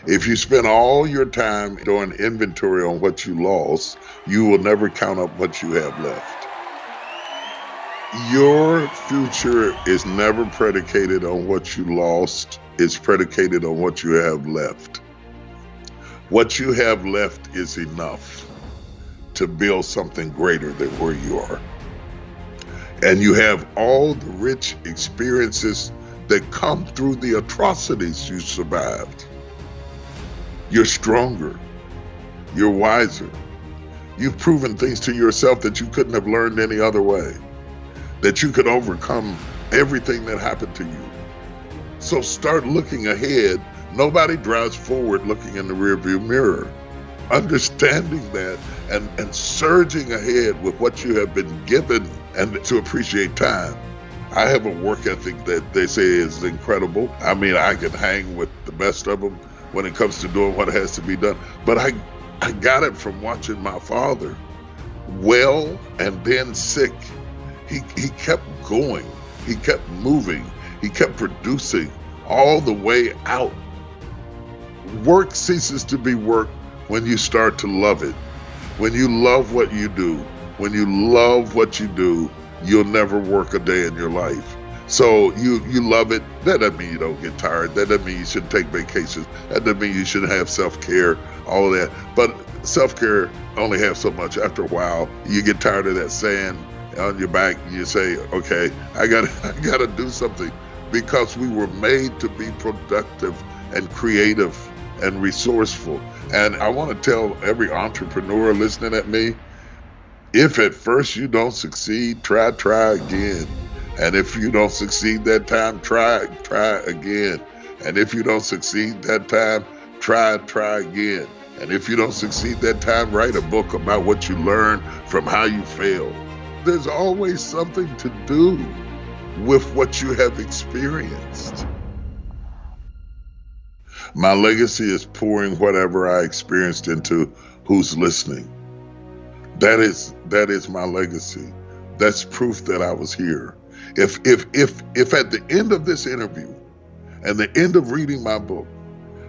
If you spend all your time doing inventory on what you lost, you will never count up what you have left. Your future is never predicated on what you lost, it's predicated on what you have left. What you have left is enough to build something greater than where you are. And you have all the rich experiences that come through the atrocities you survived. You're stronger. You're wiser. You've proven things to yourself that you couldn't have learned any other way, that you could overcome everything that happened to you. So start looking ahead. Nobody drives forward looking in the rearview mirror. Understanding that and surging ahead with what you have been given and to appreciate time. I have a work ethic that they say is incredible. I mean, I can hang with the best of them when it comes to doing what has to be done. But I got it from watching my father, well and then sick. He kept going. He kept moving. He kept producing all the way out. Work ceases to be work when you start to love it. When you love what you do, when you love what you do, you'll never work a day in your life. So you love it. That doesn't mean you don't get tired. That doesn't mean you shouldn't take vacations. That doesn't mean you shouldn't have self-care, all of that. But self-care only have so much. After a while, you get tired of that sand on your back. You say, okay, I gotta do something, because we were made to be productive and creative and resourceful. And I want to tell every entrepreneur listening at me, if at first you don't succeed, try again. And if you don't succeed that time, try again. And if you don't succeed that time, try again. And if you don't succeed that time, write a book about what you learned from how you failed. There's always something to do with what you have experienced. My legacy is pouring whatever I experienced into who's listening. That is my legacy. That's proof that I was here. If at the end of this interview and the end of reading my book,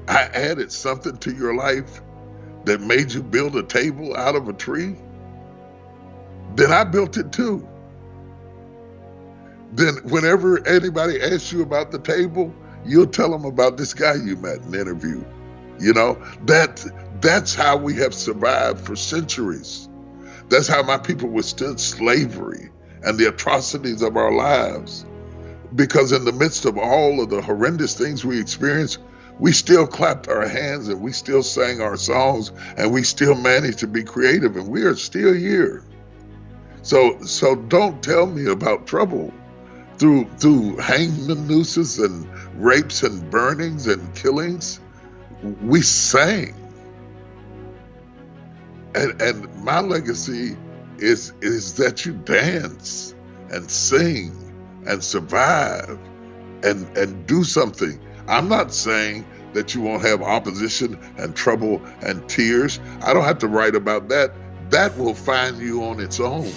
I added something to your life that made you build a table out of a tree, then I built it too. Then whenever anybody asks you about the table, you'll tell them about this guy you met in an interview. You know, that's how we have survived for centuries. That's how my people withstood slavery and the atrocities of our lives. Because in the midst of all of the horrendous things we experienced, we still clapped our hands and we still sang our songs and we still managed to be creative, and we are still here. So don't tell me about trouble through hanging nooses and rapes and burnings and killings. We sang. And my legacy is that you dance and sing and survive and do something. I'm not saying that you won't have opposition and trouble and tears. I don't have to write about that. That will find you on its own.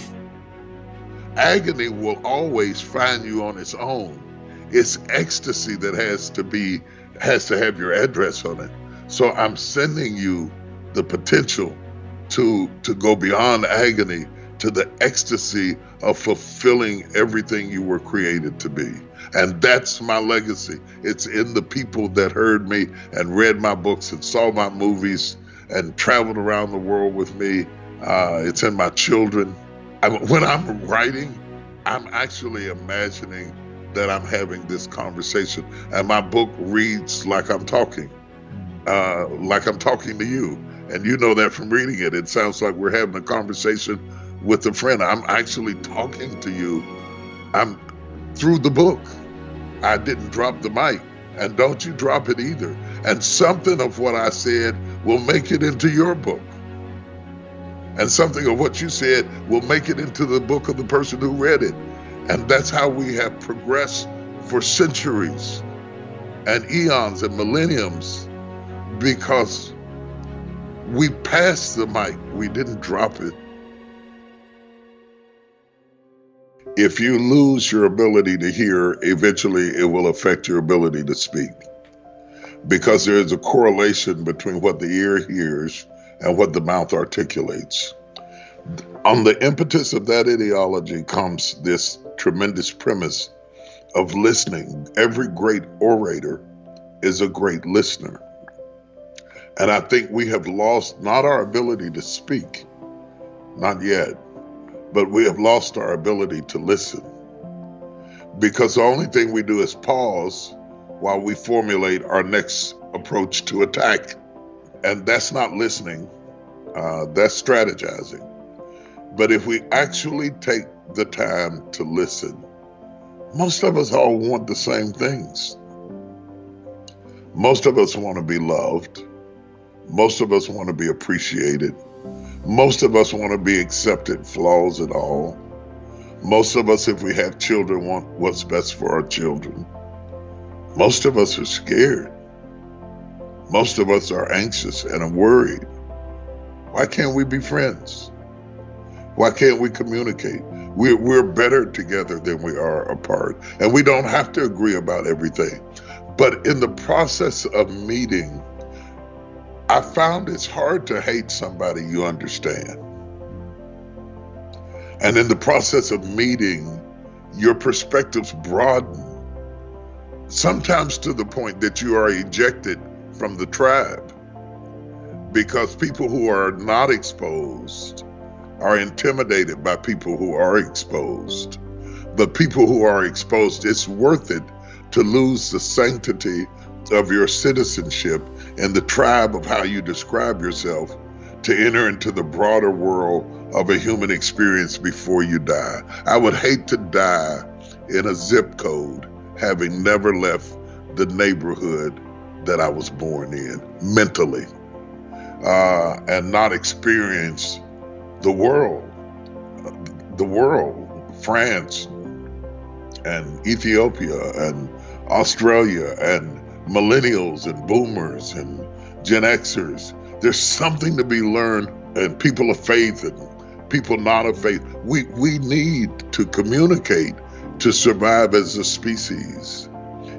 Agony will always find you on its own. It's ecstasy that has to have your address on it. So I'm sending you the potential to go beyond agony to the ecstasy of fulfilling everything you were created to be. And that's my legacy. It's in the people that heard me and read my books and saw my movies and traveled around the world with me. It's in my children. When I'm writing, I'm actually imagining that I'm having this conversation, and my book reads like I'm talking to you. And you know that from reading it. It sounds like we're having a conversation with a friend. I'm actually talking to you. I'm through the book. I didn't drop the mic, and don't you drop it either. And something of what I said will make it into your book. And something of what you said will make it into the book of the person who read it. And that's how we have progressed for centuries and eons and millenniums, because we passed the mic. We didn't drop it. If you lose your ability to hear, eventually it will affect your ability to speak. because there is a correlation between what the ear hears and what the mouth articulates. On the impetus of that ideology comes this tremendous premise of listening. Every great orator is a great listener. And I think we have lost not our ability to speak, not yet, but we have lost our ability to listen. Because the only thing we do is pause while we formulate our next approach to attack. And that's not listening, that's strategizing. But if we actually take the time to listen, most of us all want the same things. Most of us want to be loved. Most of us want to be appreciated. Most of us want to be accepted, flaws and all. Most of us, if we have children, want what's best for our children. Most of us are scared. Most of us are anxious and are worried. Why can't we be friends? Why can't we communicate? We're better together than we are apart. And we don't have to agree about everything. But in the process of meeting, I found it's hard to hate somebody you understand. And in the process of meeting, your perspectives broaden, sometimes to the point that you are ejected from the tribe, because people who are not exposed are intimidated by people who are exposed. But people who are exposed, it's worth it to lose the sanctity of your citizenship and the tribe of how you describe yourself to enter into the broader world of a human experience before you die. I would hate to die in a zip code having never left the neighborhood that I was born in mentally, and not experience the world, France and Ethiopia and Australia and millennials and boomers and Gen Xers. There's something to be learned, and people of faith and people not of faith. We need to communicate to survive as a species.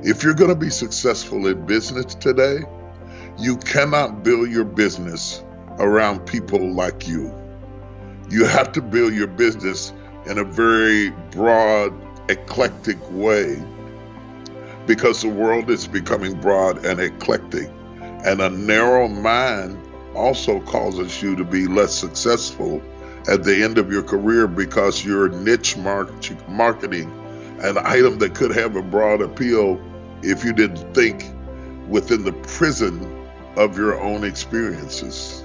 If you're going to be successful in business today, you cannot build your business around people like you. You have to build your business in a very broad, eclectic way, because the world is becoming broad and eclectic. And a narrow mind also causes you to be less successful at the end of your career, because you're niche marketing an item that could have a broad appeal if you didn't think within the prison of your own experiences.